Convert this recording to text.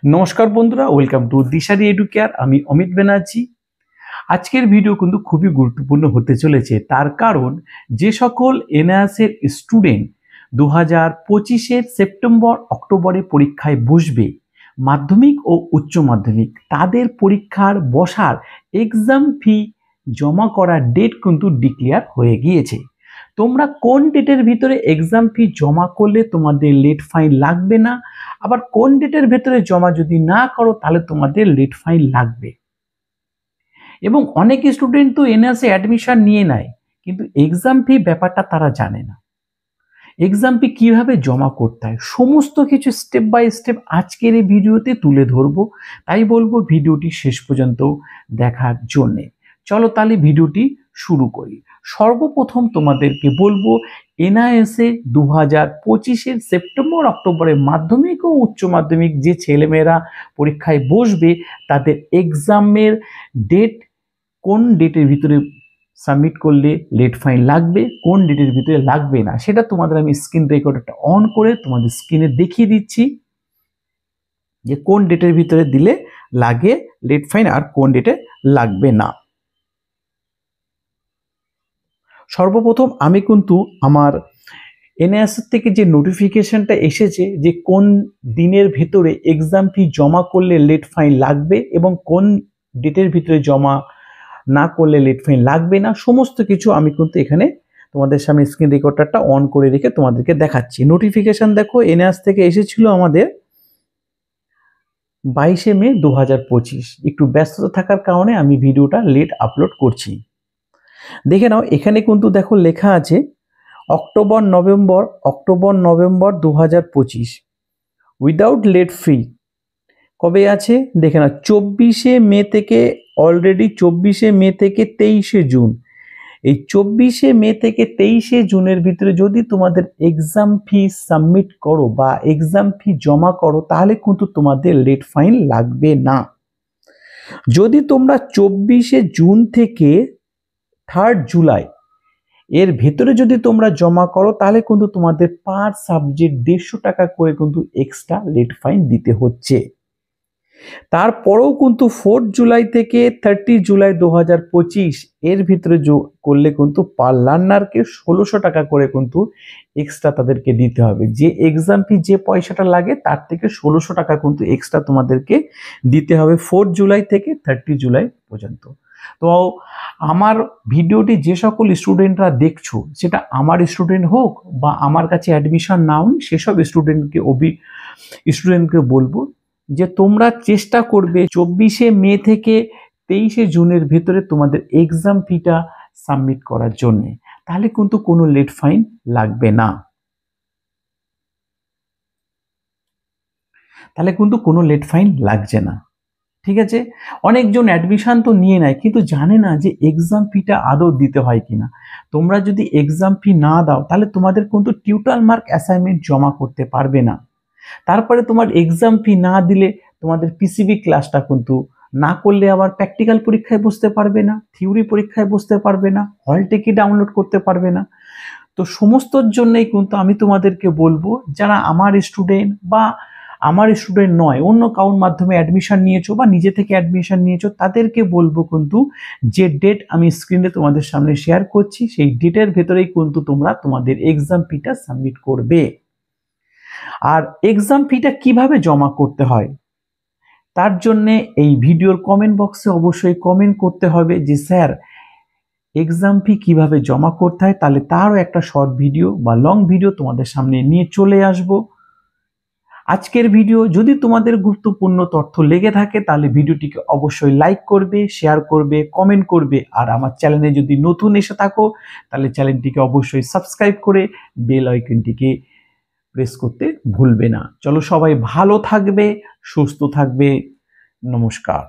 নমস্কার বন্ধুরা, welcome to Dishari educare. আমি অমিত ব্যানার্জি। আজকের ভিডিও কিন্তু খুবই গুরুত্বপূর্ণ হতে চলেছে, তার কারণ যে সকল এনআইএসের স্টুডেন্ট 2025-এর সেপ্টেম্বর অক্টোবরে পরীক্ষায় বসবে, মাধ্যমিক ও উচ্চ মাধ্যমিক, তাদের পরীক্ষার বসার এক্সাম ফি জমা করার ডেট কিন্তু ডিক্লেয়ার হয়ে গিয়েছে। তোমরা কোন ডেটের ভিতরে এক্সাম ফি জমা করলে তোমাদের লেট ফাইন লাগবে না, আবার কোন ডেটের ভেতরে জমা যদি না করো তাহলে তোমাদের লেট ফাইন লাগবে। এবং অনেক স্টুডেন্ট তো এনআইএসে অ্যাডমিশন নিয়ে নেয়, কিন্তু এক্সাম ফি ব্যাপারটা তারা জানে না। এক্সাম ফি কিভাবে জমা করতে হয় সমস্ত কিছু স্টেপ বাই স্টেপ আজকের এই ভিডিওতে তুলে ধরবো, তাই বলবো ভিডিওটি শেষ পর্যন্ত দেখার জন্যে। চলো তাহলে ভিডিওটি শুরু করি। সর্বপ্রথম তোমাদেরকে বলবো, এনআইএসএ 2025-এর সেপ্টেম্বর অক্টোবরে মাধ্যমিক ও উচ্চ মাধ্যমিক যে ছেলেমেয়েরা পরীক্ষায় বসবে, তাদের এক্সামের ডেট কোন ডেটের ভিতরে সাবমিট করলে লেট ফাইন লাগবে, কোন ডেটের ভিতরে লাগবে না, সেটা তোমাদের আমি স্ক্রিন রেকর্ডারটা অন করে তোমাদের স্ক্রিনে দেখিয়ে দিচ্ছি যে কোন ডেটের ভিতরে দিলে লাগে লেট ফাইন আর কোন ডেটে লাগবে না। সর্বপ্রথম আমি কিন্তু আমার এনআইএস থেকে যে নোটিফিকেশনটা এসেছে যে কোন দিনের ভেতরে এক্সাম ফি জমা করলে লেট ফাইন লাগবে এবং কোন ডেটের ভিতরে জমা না করলে লেট ফাইন লাগবে না, সমস্ত কিছু আমি কিন্তু এখানে তোমাদের সামনে স্ক্রিন রেকর্ডারটা অন করে রেখে তোমাদেরকে দেখাচ্ছি। নোটিফিকেশন দেখো, এনআইএস থেকে এসেছিল আমাদের 22শে মে 2025। একটু ব্যস্ততা থাকার কারণে আমি ভিডিওটা লেট আপলোড করছি। দেখে নাও, এখানে কিন্তু দেখো লেখা আছে অক্টোবর নভেম্বর 2025 উইদাউট লেট ফি। কবে আছে দেখে নাও, 24শে মে থেকে, অলরেডি 24শে মে থেকে 23শে জুন। এই 24শে মে থেকে 23শে জুনের ভিতরে যদি তোমাদের এক্সাম ফি সাবমিট করো বা এক্সাম ফি জমা করো তাহলে কিন্তু তোমাদের লেট ফাইন লাগবে না। যদি তোমরা 24শে জুন থেকে 3rd জুলাই এর ভেতরে যদি তোমরা জমা করো তাহলে কিন্তু তোমাদের পার সাবজেক্ট 150 টাকা করে কিন্তু এক্সট্রা লেট ফাইন দিতে হচ্ছে। তারপরেও কিন্তু 4 জুলাই থেকে 30 জুলাই 2025 এর ভিতরে করলে কিন্তু পার লার্নারকে 1600 টাকা করে কিন্তু এক্সট্রা তাদেরকে দিতে হবে। যে এক্সাম ফি যে পয়সাটা লাগে তার থেকে 1600 টাকা কিন্তু এক্সট্রা তোমাদেরকে দিতে হবে 4 জুলাই থেকে 30 জুলাই পর্যন্ত। তো আমার ভিডিওটি যে সকল স্টুডেন্টরা দেখছো, সেটা আমার স্টুডেন্ট হোক বা আমার কাছে অ্যাডমিশন নাও নি, সেসব স্টুডেন্টকে বলবো যে তোমরা চেষ্টা করবে 24শে মে থেকে 23শে জুনের ভেতরে তোমাদের এক্সাম ফিটা সাবমিট করার জন্য, তাহলে কিন্তু কোনো লেট ফাইন লাগবে না। তাহলে কিন্তু কোনো লেট ফাইন লাগছে না, ঠিক আছে। অনেকজন অ্যাডমিশন তো নিয়ে নেয় কিন্তু জানে না যে এক্সাম ফিটা আদৌ দিতে হয় কিনা। তোমরা যদি এক্সাম ফি না দাও তাহলে তোমাদের কিন্তু টিউটাল মার্ক অ্যাসাইনমেন্ট জমা করতে পারবে না। তারপরে তোমার এক্সাম ফি না দিলে তোমাদের পিসিবি ক্লাসটা কিন্তু না করলে আবার প্র্যাকটিক্যাল পরীক্ষায় বসতে পারবে না, থিওরি পরীক্ষায় বসতে পারবে না, হল টিকিট ডাউনলোড করতে পারবে না। তো সমস্তর জন্যই কিন্তু আমি তোমাদেরকে বলবো, যারা আমার স্টুডেন্ট বা আমার স্টুডেন্ট নয়, অন্য কারোর মাধ্যমে অ্যাডমিশন নিয়েছো বা নিজে থেকে অ্যাডমিশন নিয়েছো, তাদেরকে বলবো কিন্তু যে ডেট আমি স্ক্রিনে তোমাদের সামনে শেয়ার করছি সেই ডেটের ভেতরেই কিন্তু তোমরা তোমাদের এক্সাম ফিটা সাবমিট করবে। আর এক্সাম ফিটা কিভাবে জমা করতে হয় তার জন্যে এই ভিডিওর কমেন্ট বক্সে অবশ্যই কমেন্ট করতে হবে যে স্যার এক্সাম ফি কিভাবে জমা করতে হয়, তাহলে তারও একটা শর্ট ভিডিও বা লং ভিডিও তোমাদের সামনে নিয়ে চলে আসব। আজকের ভিডিও যদি তোমাদের গুরুত্বপূর্ণ তথ্য লেগে থাকে তাহলে ভিডিওটিকে অবশ্যই লাইক করবে, শেয়ার করবে, কমেন্ট করবে। আর আমার চ্যানেলে যদি নতুন এসে থাকো তাহলে চ্যানেলটিকে অবশ্যই সাবস্ক্রাইব করে বেল আইকনটিকে প্রেস করতে ভুলবে না। চলো সবাই ভালো থাকবে, সুস্থ থাকবে। নমস্কার।